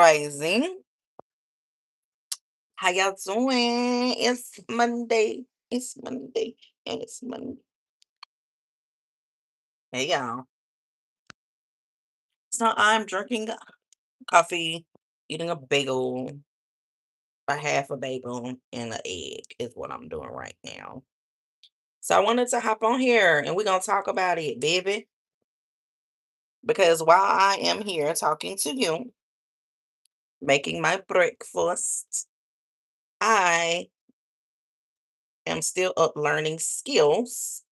Rising. How y'all doing? It's Monday. It's Monday. And it's Monday. Hey y'all. So I'm drinking coffee, eating a bagel, a half a bagel, and an egg is what I'm doing right now. So I wanted to hop on here and we're gonna talk about it, baby. Because while I am here talking to you, making my breakfast, I am still up learning skills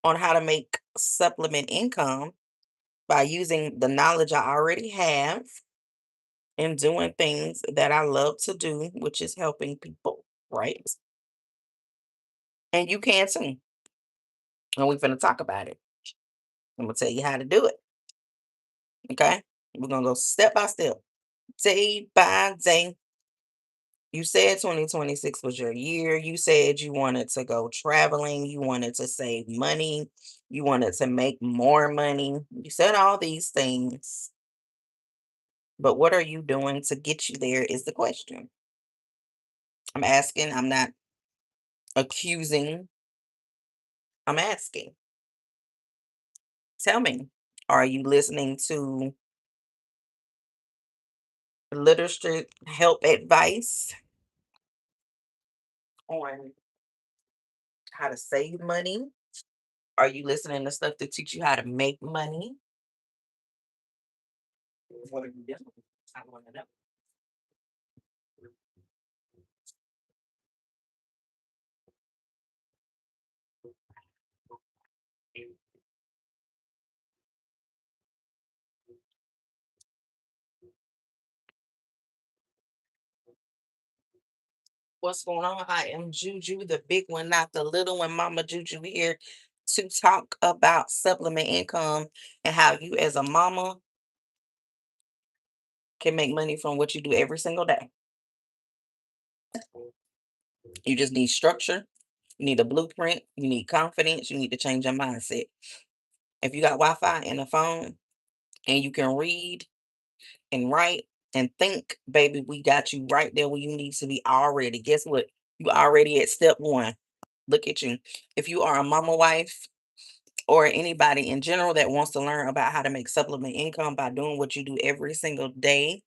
on how to make supplement income by using the knowledge I already have and doing things that I love to do, which is helping people, right? And you can too. And we're going to talk about it. I'm going to tell you how to do it. Okay. We're going to go step by step, day by day. You said 2026 was your year. You said you wanted to go traveling. You wanted to save money. You wanted to make more money. You said all these things. But what are you doing to get you there is the question. I'm asking, I'm not accusing, I'm asking. Tell me, are you listening to literature help advice on how to save money? Are you listening to stuff that teach you how to make money? What are you doing? I want to know. What's going on? I am Juju, the big one, not the little one. Mama Juju here to talk about supplement income and how you, as a mama, can make money from what you do every single day. You just need structure, you need a blueprint, you need confidence, you need to change your mindset. If you got Wi-Fi and a phone and you can read and write and think, baby, we got you right there where you need to be already. Guess what? You already at step one. Look at you. If you are a mama wife or anybody in general that wants to learn about how to make supplement income by doing what you do every single day,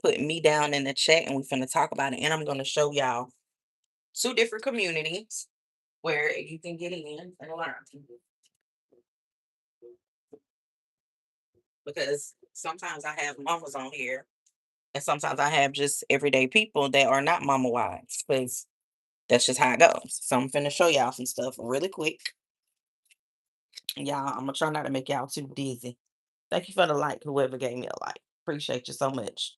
put me down in the chat and we're finna talk about it. And I'm gonna show y'all two different communities where you can get in and learn. Because sometimes I have mamas on here, and sometimes I have just everyday people that are not mama wives. Because that's just how it goes. So I'm finna show y'all some stuff really quick. Y'all, I'm gonna try not to make y'all too dizzy. Thank you for the like, whoever gave me a like. Appreciate you so much.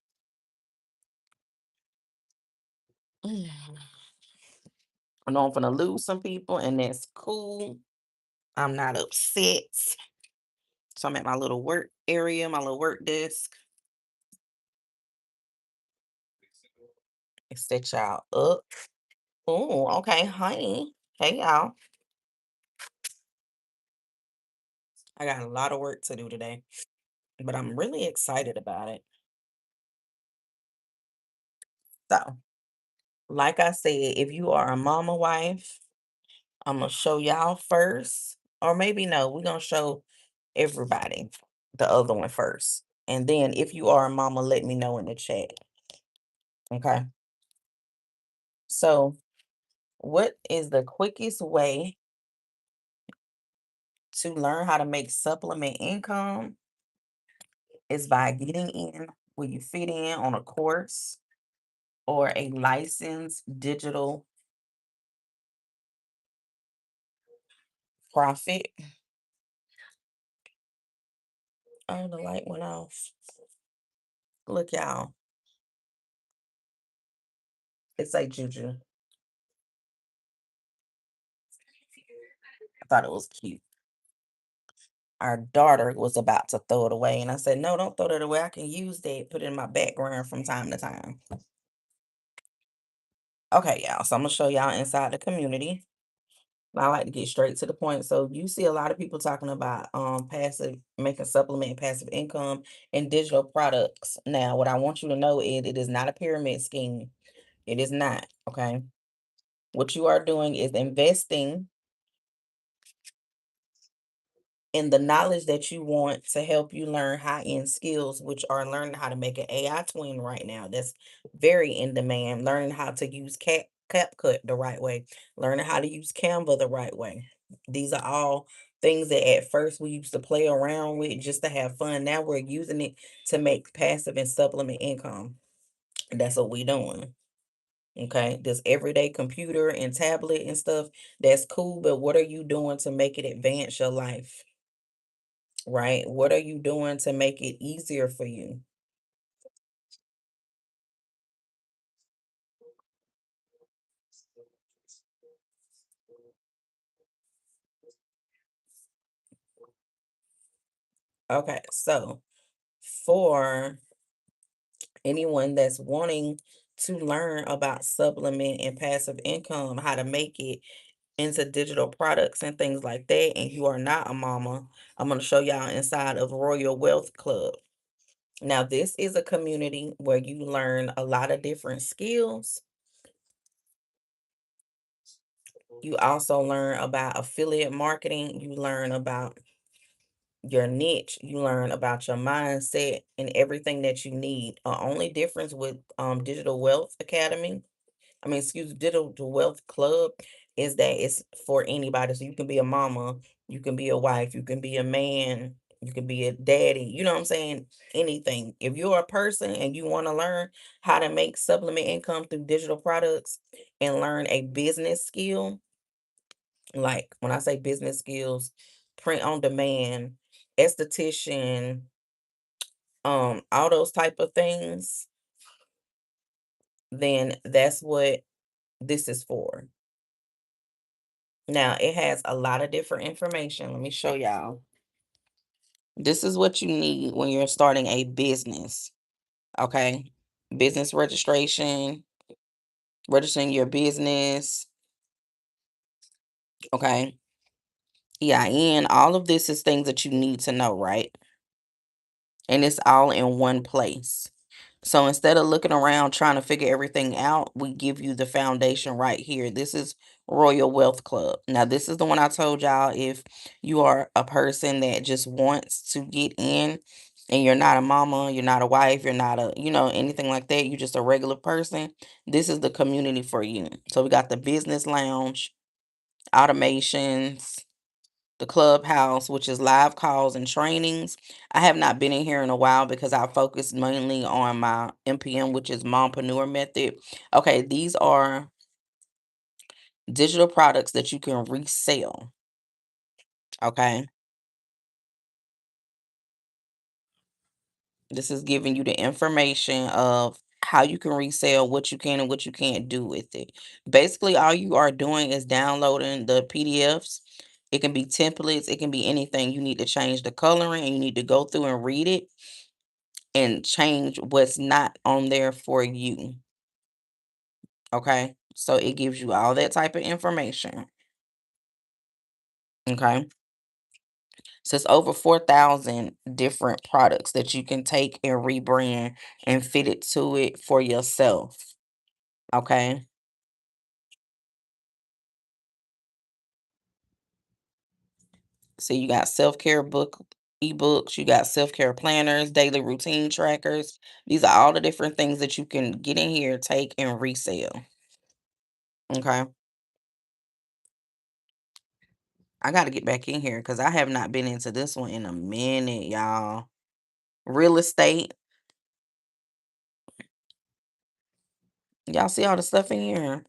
I know I'm gonna lose some people, and that's cool. I'm not upset. So I'm at my little work area, my little work desk. Set y'all up. Oh, okay, honey. Hey, y'all. I got a lot of work to do today, but I'm really excited about it. So, like I said, if you are a mama wife, I'm gonna show y'all first, or maybe no, we're gonna show everybody the other one first. And then if you are a mama, let me know in the chat. Okay. So, what is the quickest way to learn how to make supplement income is by getting in where you fit in on a course or a licensed digital profit. Oh, the light went off. Look, y'all. It's like Juju. I thought it was cute. Our daughter was about to throw it away, and I said, "No, don't throw it away. I can use that, put it in my background from time to time." Okay, y'all. So I'm gonna show y'all inside the community. I like to get straight to the point. So you see a lot of people talking about passive making supplement and passive income and digital products. Now, what I want you to know is it is not a pyramid scheme. It is not, okay? What you are doing is investing in the knowledge that you want to help you learn high-end skills, which are learning how to make an AI twin right now. That's very in demand. Learning how to use CapCut the right way, learning how to use Canva the right way. These are all things that at first we used to play around with just to have fun. Now we're using it to make passive and supplement income. That's what we're doing. Okay, this everyday computer and tablet and stuff, that's cool, but what are you doing to make it advance your life? Right? What are you doing to make it easier for you? Okay, so for anyone that's wanting to learn about supplement and passive income, how to make it into digital products and things like that, and you are not a mama, I'm going to show y'all inside of Royal Wealth Club. Now, this is a community where you learn a lot of different skills. You also learn about affiliate marketing. You learn about your niche, you learn about your mindset and everything that you need. Only difference with Digital Wealth Academy, I mean, excuse Digital Wealth Club, is that it's for anybody. So you can be a mama, you can be a wife, you can be a man, you can be a daddy. You know what I'm saying? Anything. If you're a person and you want to learn how to make supplement income through digital products and learn a business skill, like when I say business skills, print on demand, esthetician, all those type of things, then that's what this is for. Now it has a lot of different information. Let me show y'all. This is what you need when you're starting a business. Okay. Business registration, registering your business. Okay. EIN, all of this is things that you need to know, right? And it's all in one place. So instead of looking around trying to figure everything out, we give you the foundation right here. This is Royal Wealth Club. Now, this is the one I told y'all, if you are a person that just wants to get in and you're not a mama, you're not a wife, you're not a, anything like that, you're just a regular person, this is the community for you. So we got the business lounge, automations, the clubhouse, which is live calls and trainings. I have not been in here in a while because I focus mainly on my MPM, which is mompreneur method. Okay, these are digital products that you can resell. Okay, this is giving you the information of how you can resell, what you can and what you can't do with it. Basically, all you are doing is downloading the PDFs. It can be templates, it can be anything. You need to change the coloring and you need to go through and read it and change what's not on there for you. Okay. So it gives you all that type of information. Okay. So it's over 4,000 different products that you can take and rebrand and fit it to it for yourself. Okay. So you got self-care ebooks, you got self-care planners, daily routine trackers. These are all the different things that you can get in here, take and resell. Okay. I got to get back in here because I have not been into this one in a minute, y'all. Real estate. Y'all see all the stuff in here?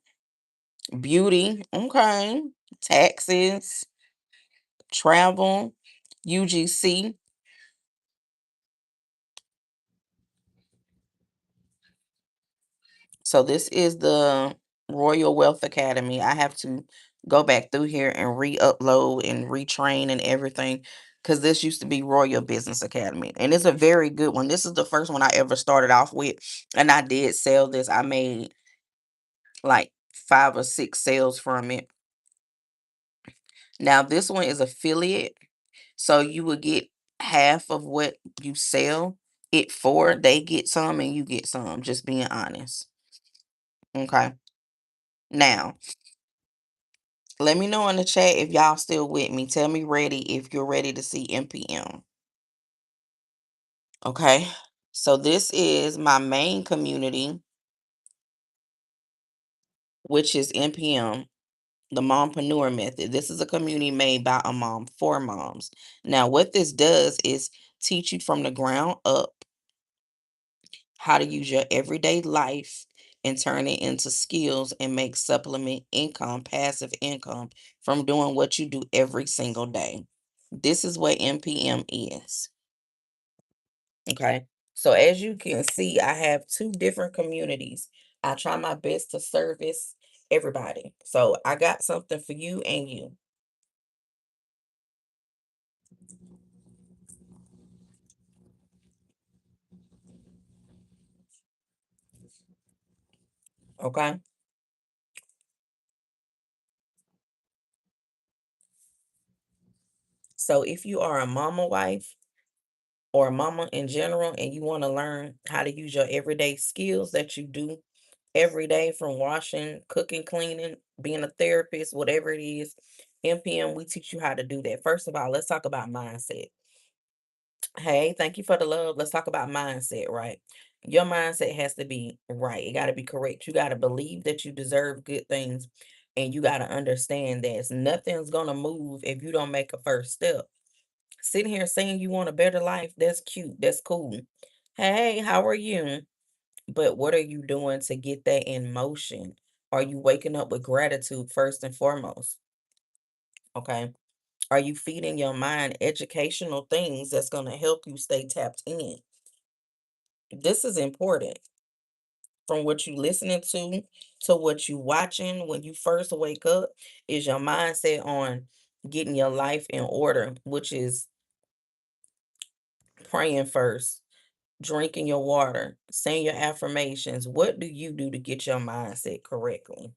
Beauty. Okay. Taxes, travel, UGC. So this is the Royal Wealth Academy. I have to go back through here and re-upload and retrain and everything because this used to be Royal Business Academy. And it's a very good one. This is the first one I ever started off with. And I did sell this. I made like 5 or 6 sales from it. Now, this one is affiliate, so you would get half of what you sell it for. They get some and you get some, just being honest. Okay. Now, let me know in the chat if y'all still with me. Tell me ready if you're ready to see NPM. Okay. So this is my main community, which is NPM, the Mompreneur Method. This is a community made by a mom for moms. Now, what this does is teach you from the ground up how to use your everyday life and turn it into skills and make supplement income, passive income from doing what you do every single day. This is what NPM is. Okay. So as you can see, I have two different communities. I try my best to service everybody. So I got something for you and you. Okay. So if you are a mama wife or a mama in general and you want to learn how to use your everyday skills that you do every day, from washing, cooking, cleaning, being a therapist, whatever it is, NPM, we teach you how to do that. First of all, let's talk about mindset. Hey, thank you for the love. Let's talk about mindset, right? Your mindset has to be right. It got to be correct. You got to believe that you deserve good things. And you got to understand that nothing's going to move if you don't make a first step. Sitting here saying you want a better life, that's cute. That's cool. Hey, how are you? But what are you doing to get that in motion? Are you waking up with gratitude first and foremost? Okay. Are you feeding your mind educational things that's going to help you stay tapped in? This is important. From what you listening to what you watching when you first wake up, is your mindset on getting your life in order, which is praying first, drinking your water, saying your affirmations. What do you do to get your mindset correctly?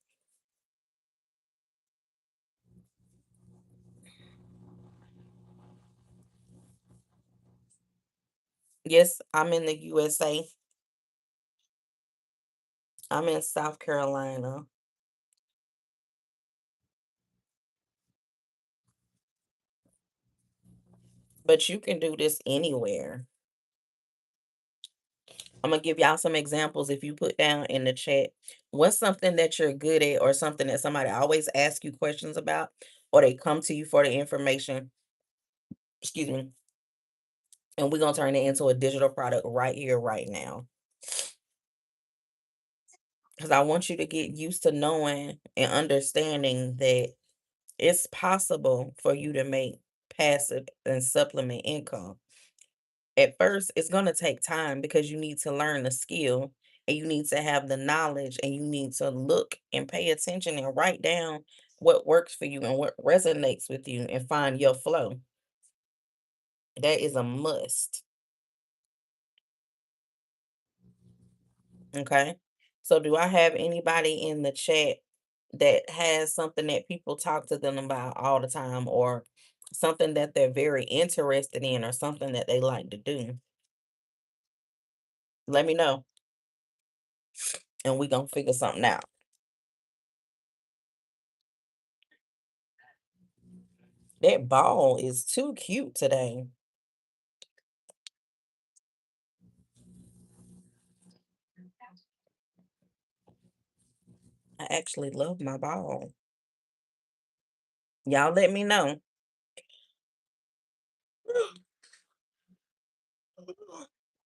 Yes, I'm in the USA. I'm in South Carolina, but you can do this anywhere. I'm gonna give y'all some examples. If you put down in the chat, what's something that you're good at or something that somebody always asks you questions about, or they come to you for the information, excuse me, and we're gonna turn it into a digital product right here, right now. Because I want you to get used to knowing and understanding that it's possible for you to make passive and supplement income. At first, it's going to take time because you need to learn the skill and you need to have the knowledge and you need to look and pay attention and write down what works for you and what resonates with you and find your flow. That is a must. Okay. So, do I have anybody in the chat that has something that people talk to them about all the time, or something that they're very interested in, or something that they like to do? Let me know and we're going to figure something out. That ball is too cute today. I actually love my ball. Y'all let me know.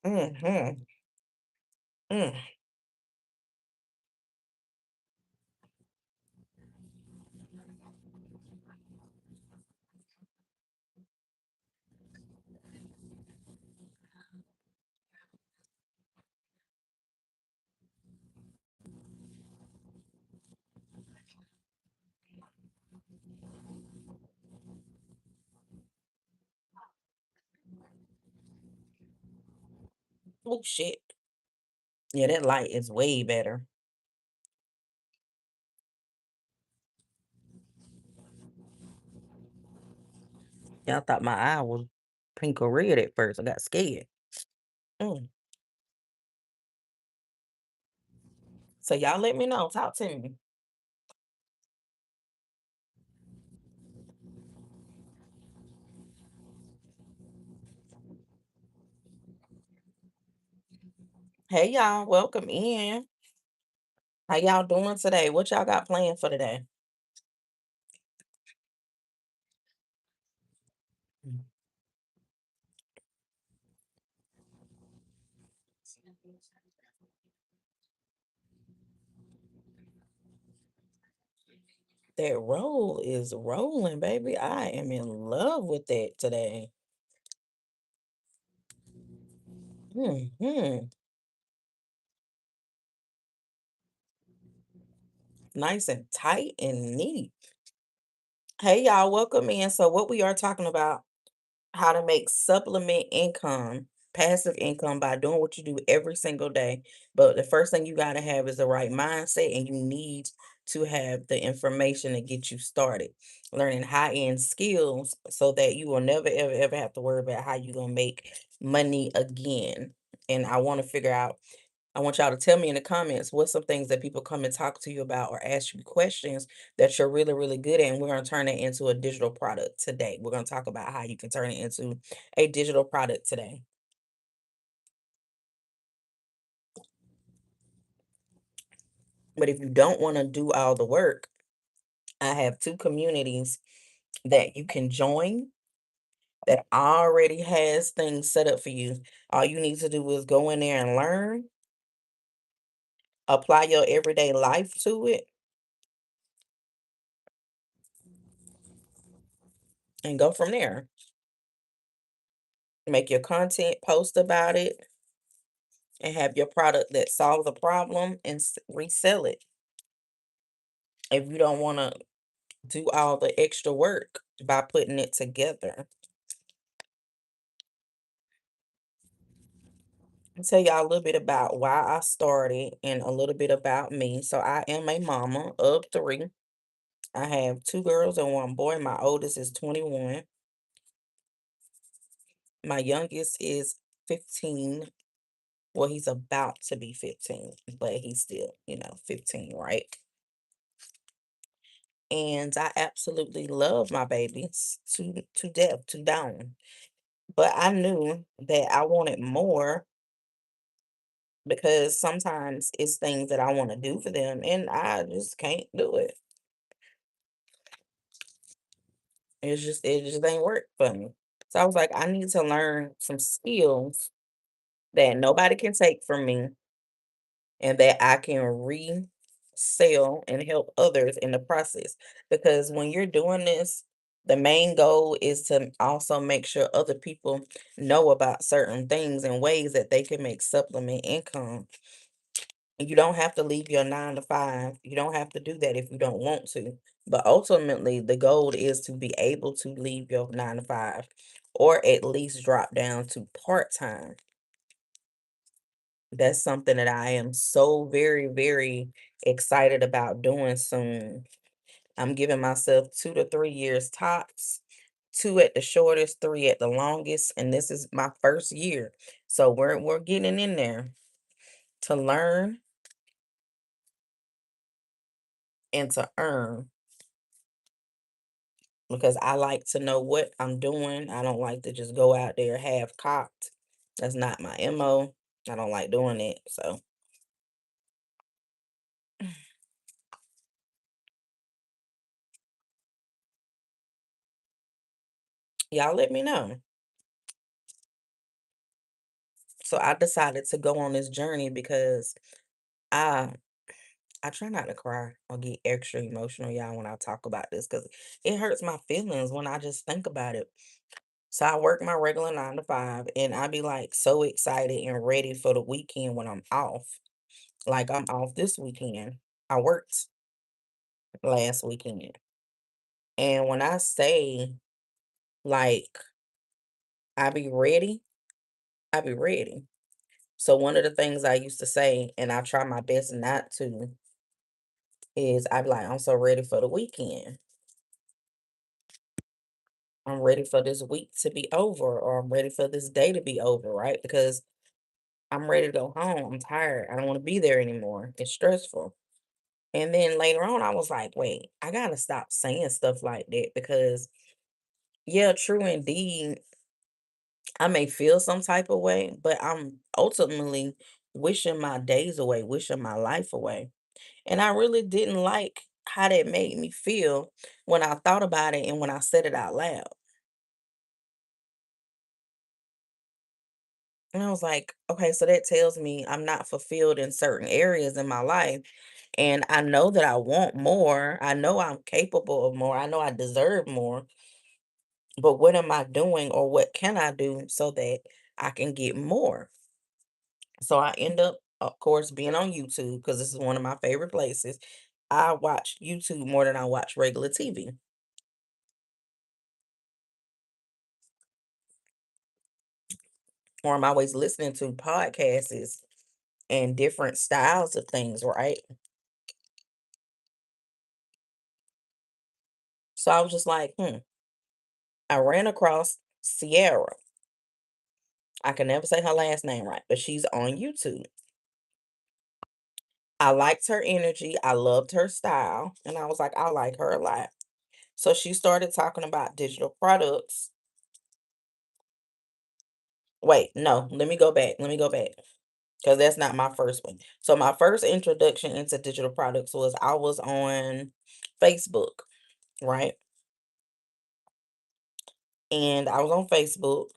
Mhm. Mm. Oh shit. Yeah, that light is way better. Y'all thought my eye was pink or red at first. I got scared. Mm. So y'all let me know. Talk to me. Hey y'all, welcome in. How y'all doing today? What y'all got planned for today? Mm. That roll is rolling, baby. I am in love with that today. Hmm. Nice and tight and neat. Hey y'all, welcome in. So what we are talking about, how to make supplement income, passive income by doing what you do every single day. But the first thing you got to have is the right mindset, and you need to have the information to get you started learning high-end skills so that you will never, ever, ever have to worry about how you're going to make money again. And I want to figure out I want y'all to tell me in the comments what's some things that people come and talk to you about or ask you questions that you're really, really good at. And we're going to turn it into a digital product today. We're going to talk about how you can turn it into a digital product today. But if you don't want to do all the work, I have two communities that you can join that already has things set up for you. All you need to do is go in there and learn, apply your everyday life to it, and go from there. Make your content, post about it, and have your product that solves a problem and resell it. If you don't want to do all the extra work by putting it together. I'll tell y'all a little bit about why I started and a little bit about me. So I am a mama of three. I have two girls and one boy. My oldest is 21. My youngest is 15. Well, he's about to be 15, but he's still, 15, right? And I absolutely love my babies to death, to down. But I knew that I wanted more because sometimes it's things that I want to do for them and I just can't do it. It just ain't work for me. So I was like, I need to learn some skills that nobody can take from me and that I can resell and help others in the process. Because when you're doing this, the main goal is to also make sure other people know about certain things and ways that they can make supplement income. And you don't have to leave your 9 to 5. You don't have to do that if you don't want to. But ultimately, the goal is to be able to leave your 9 to 5 or at least drop down to part time. That's something that I am so very, very excited about doing soon. I'm giving myself 2 to 3 years tops, two at the shortest, three at the longest, and this is my first year. So we're getting in there to learn and to earn because I like to know what I'm doing. I don't like to just go out there half cocked. That's not my MO. I don't like doing it. So y'all let me know. So I decided to go on this journey because I I try not to cry or get extra emotional, y'all, when I talk about this because it hurts my feelings when I just think about it. So I work my regular 9 to 5 and I be like so excited and ready for the weekend when I'm off. Like I'm off this weekend. I worked last weekend. And when I say like I be ready, I be ready. So one of the things I used to say, and I try my best not to, is I be like, I'm so ready for the weekend. I'm ready for this week to be over, or I'm ready for this day to be over, right? Because I'm ready to go home. I'm tired. I don't want to be there anymore. It's stressful. And then later on, I was like, wait, I gotta stop saying stuff like that because, yeah, true indeed, I may feel some type of way, but I'm ultimately wishing my days away, wishing my life away. And I really didn't like how that made me feel when I thought about it and when I said it out loud. And I was like, okay, so that tells me I'm not fulfilled in certain areas in my life. And I know that I want more. I know I'm capable of more. I know I deserve more. But what am I doing or what can I do so that I can get more? So I end up, of course, being on YouTube because this is one of my favorite places. I watch YouTube more than I watch regular TV, or I'm always listening to podcasts and different styles of things, right? So I was just like, I ran across Sierra. I can never say her last name right, but she's on YouTube. I liked her energy. I loved her style. And I was like, I like her a lot. So she started talking about digital products. Wait, no, let me go back. Let me go back. Because that's not my first one. So my first introduction into digital products was I was on Facebook, right? And I was on Facebook,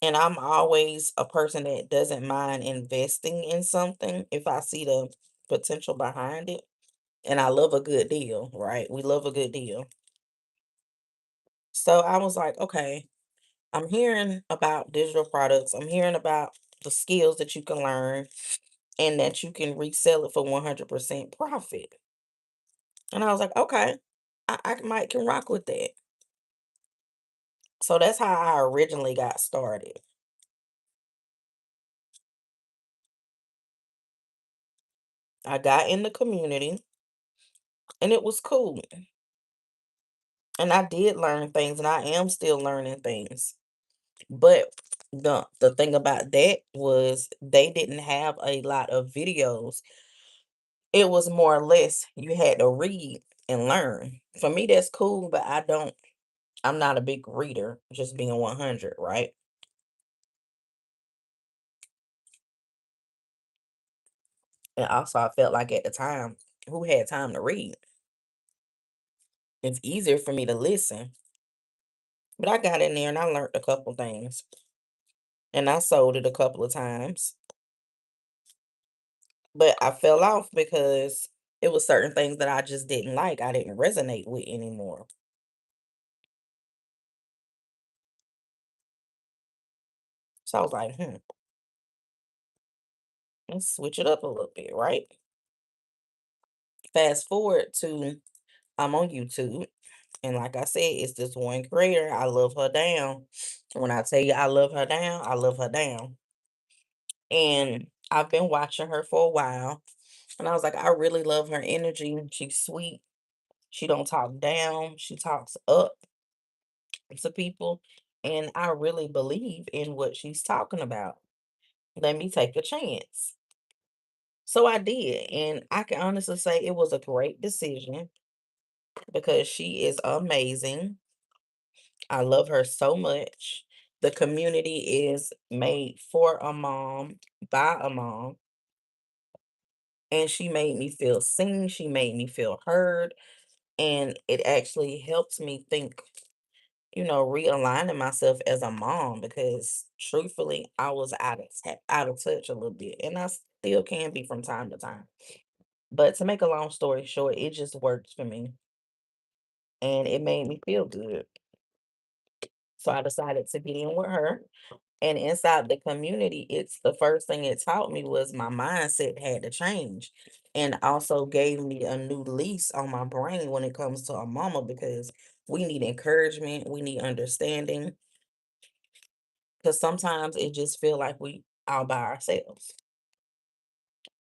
and I'm always a person that doesn't mind investing in something if I see the potential behind it. And I love a good deal, right? We love a good deal. So I was like, okay, I'm hearing about digital products. I'm hearing about the skills that you can learn and that you can resell it for 100% profit. And I was like, okay, I might can rock with that. So that's how I originally got started. I got in the community and it was cool. And I did learn things and I am still learning things. But the thing about that was they didn't have a lot of videos. It was more or less you had to read and learn. For me, that's cool, but I'm not a big reader, just being 100, right? And also, I felt like at the time, who had time to read? It's easier for me to listen. But I got in there and I learned a couple things. And I sold it a couple of times. But I fell off because it was certain things that I just didn't like. I didn't resonate with anymore. So I was like, let's switch it up a little bit, right? Fast forward to I'm on YouTube. And like I said, it's this one creator. I love her down. When I tell you I love her down, I love her down. And I've been watching her for a while. And I was like, I really love her energy. She's sweet. She don't talk down. She talks up to people. And I really believe in what she's talking about. Let me take a chance. So I did. And I can honestly say it was a great decision because she is amazing. I love her so much. The community is made for a mom, by a mom, and she made me feel seen. She made me feel heard, and it actually helped me think, realigning myself as a mom because truthfully, I was out of touch a little bit, and I still can be from time to time. But to make a long story short, it just worked for me, and it made me feel good. So I decided to get in with her. And inside the community, it's the first thing it taught me was my mindset had to change and also gave me a new lease on my brain when it comes to a mama because we need encouragement, we need understanding because sometimes it just feel like we all by ourselves.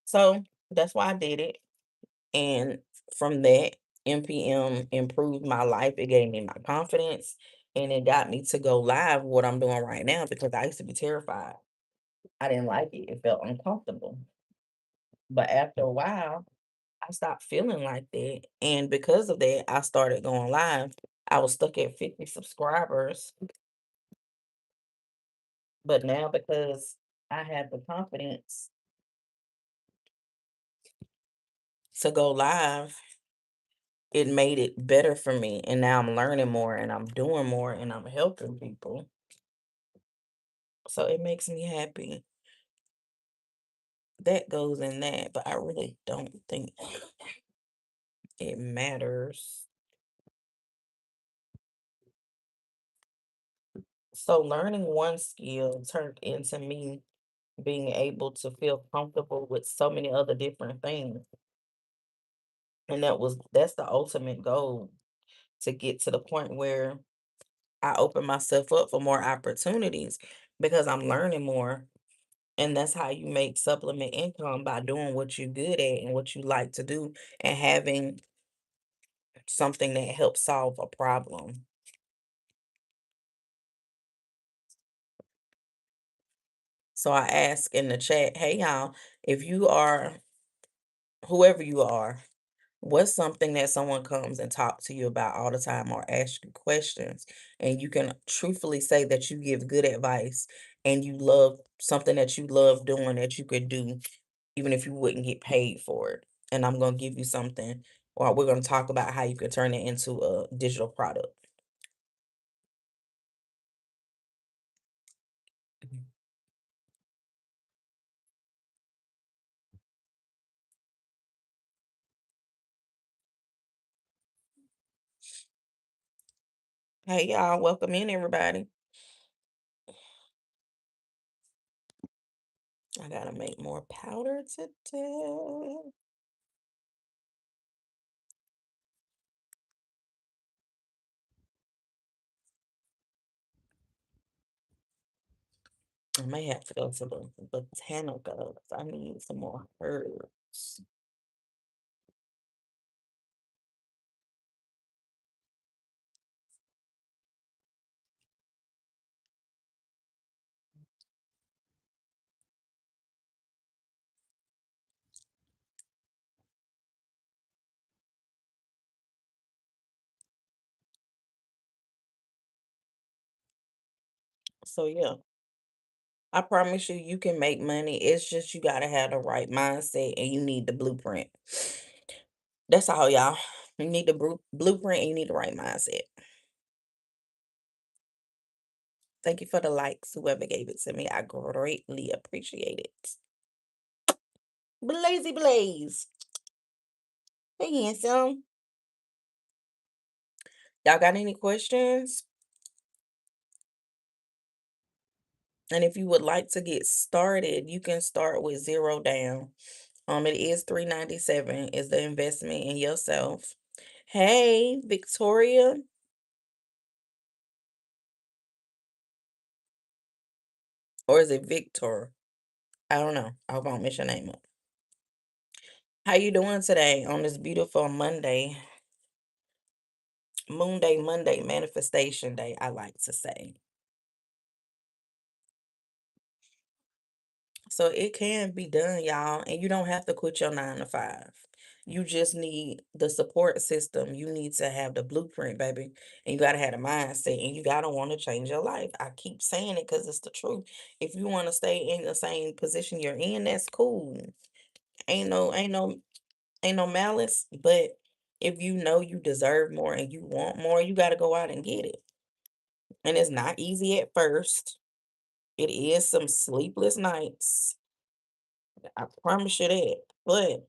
So that's why I did it. And from that, MPM improved my life. It gave me my confidence. And it got me to go live what I'm doing right now because I used to be terrified. I didn't like it. It felt uncomfortable. But after a while, I stopped feeling like that. And because of that, I started going live. I was stuck at 50 subscribers. But now because I have the confidence to go live, it made it better for me. And now I'm learning more and I'm doing more and I'm helping people. So it makes me happy. That goes in that, but I really don't think it matters. So learning one skill turned into me being able to feel comfortable with so many other different things. And that's the ultimate goal, to get to the point where I open myself up for more opportunities because I'm learning more. And that's how you make supplement income, by doing what you're good at and what you like to do and having something that helps solve a problem. So I ask in the chat, hey y'all, if you are whoever you are, what's something that someone comes and talk to you about all the time or ask you questions, and you can truthfully say that you give good advice and you love something that you love doing that you could do even if you wouldn't get paid for it. And I'm going to give you something, or we're going to talk about how you could turn it into a digital product. Mhm. Hey y'all, welcome in everybody. I gotta make more powder today. I may have to go to the botanicals. I need some more herbs. So yeah, I promise you, you can make money. It's just you gotta have the right mindset and you need the blueprint. That's all, y'all. You need the blueprint and you need the right mindset. Thank you for the likes, whoever gave it to me. I greatly appreciate it. Blazy Blaze. Hey, handsome. Y'all got any questions? And if you would like to get started, you can start with zero down. It is $397 is the investment in yourself. Hey, Victoria, or is it Victor? I don't know. I won't mess your name up. How you doing today on this beautiful Monday? Moon Day Monday, manifestation day, I like to say. So it can be done, y'all, and you don't have to quit your 9 to 5. You just need the support system. You need to have the blueprint, baby. And you gotta have the mindset and you gotta want to change your life. I keep saying it because it's the truth. If you want to stay in the same position you're in, that's cool. Ain't no, ain't no, ain't no malice. But if you know you deserve more and you want more, you gotta go out and get it. And it's not easy at first. It is some sleepless nights. I promise you that. But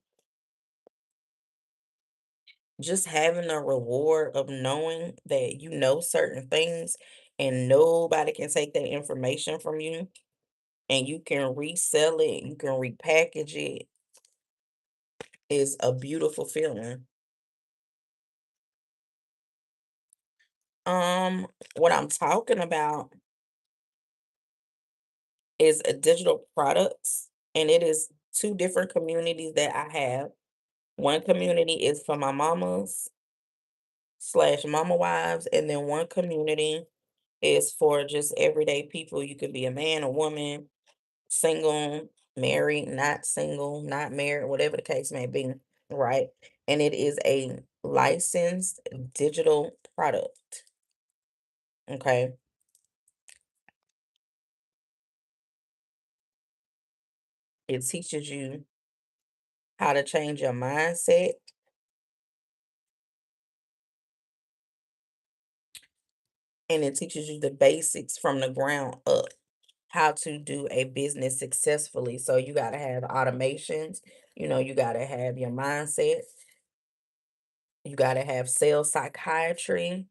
just having the reward of knowing that you know certain things and nobody can take that information from you, and you can resell it, you can repackage it, is a beautiful feeling. What I'm talking about is a digital products, and it is two different communities that I have. One community is for my mamas slash mama wives, and then one community is for just everyday people. You could be a man, a woman, single, married, not single, not married, whatever the case may be, right? And it is a licensed digital product. Okay. It teaches you how to change your mindset, and it teaches you the basics from the ground up, how to do a business successfully. So you got to have automations, you got to have your mindset, you got to have sales psychiatry.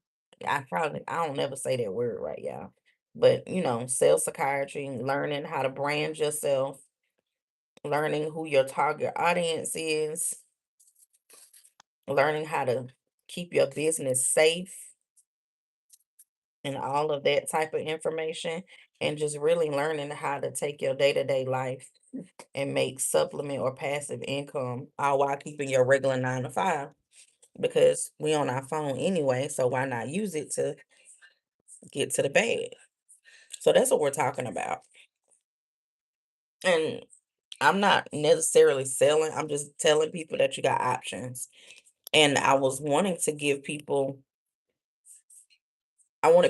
I don't never say that word right, y'all. But, sales psychiatry, learning how to brand yourself, learning who your target audience is, learning how to keep your business safe, and all of that type of information, and just really learning how to take your day-to-day life and make supplement or passive income, all while keeping your regular 9 to 5, because we on our phone anyway, so why not use it to get to the bag? So that's what we're talking about. And I'm not necessarily selling, I'm just telling people that you got options. And I wanted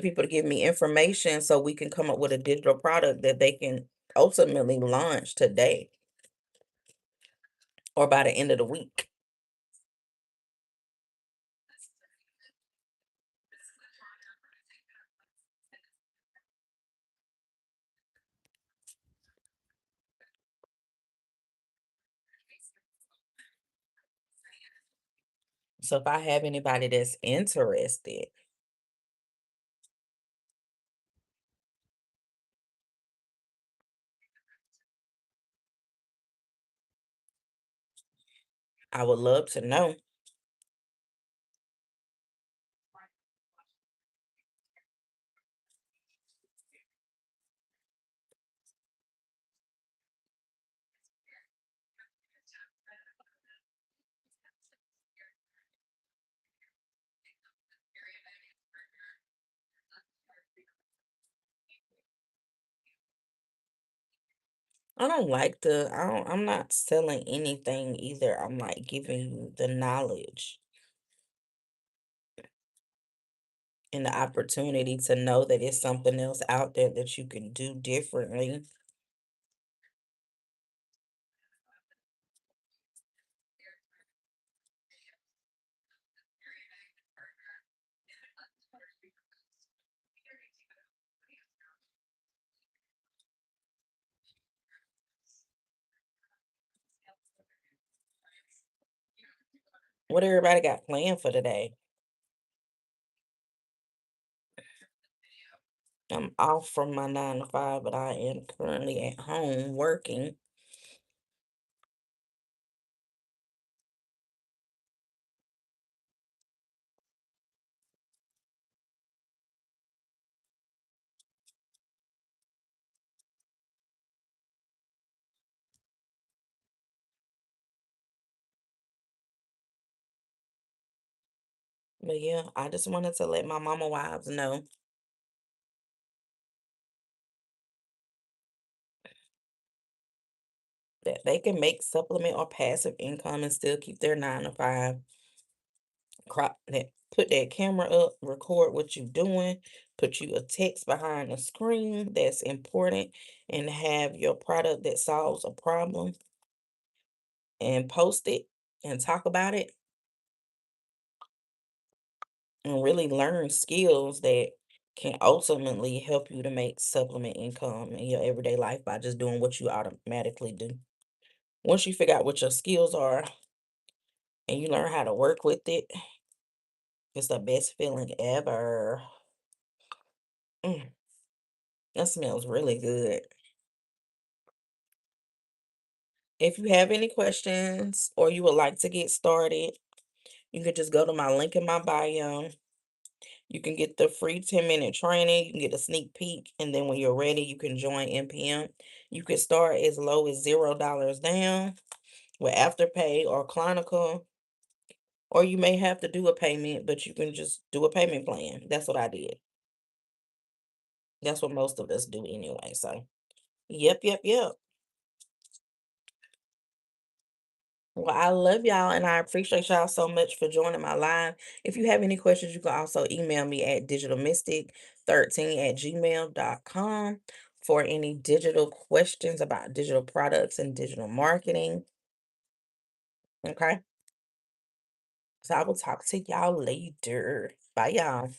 people to give me information so we can come up with a digital product that they can ultimately launch today or by the end of the week. So if I have anybody that's interested, I would love to know. I'm not selling anything either. I'm like giving you the knowledge and the opportunity to know that it's something else out there that you can do differently. What everybody got planned for today? I'm off from my 9 to 5, but I am currently at home working. But yeah, I just wanted to let my mama wives know that they can make supplement or passive income and still keep their 9 to 5. Put that camera up, record what you're doing, put you a text behind the screen that's important, and have your product that solves a problem and post it and talk about it and really learn skills that can ultimately help you to make supplement income in your everyday life by just doing what you automatically do. Once you figure out what your skills are and you learn how to work with it, it's the best feeling ever. Mm, that smells really good. If you have any questions or you would like to get started, you can just go to my link in my bio. You can get the free 10-minute training. You can get a sneak peek. And then when you're ready, you can join NPM. You can start as low as $0 down with Afterpay or Clonical. Or you may have to do a payment, but you can just do a payment plan. That's what I did. That's what most of us do anyway. So, yep, yep, yep. Well, I love y'all and I appreciate y'all so much for joining my live. If you have any questions, you can also email me at digitalmystic13@gmail.com for any digital questions about digital products and digital marketing. Okay. So I will talk to y'all later. Bye, y'all.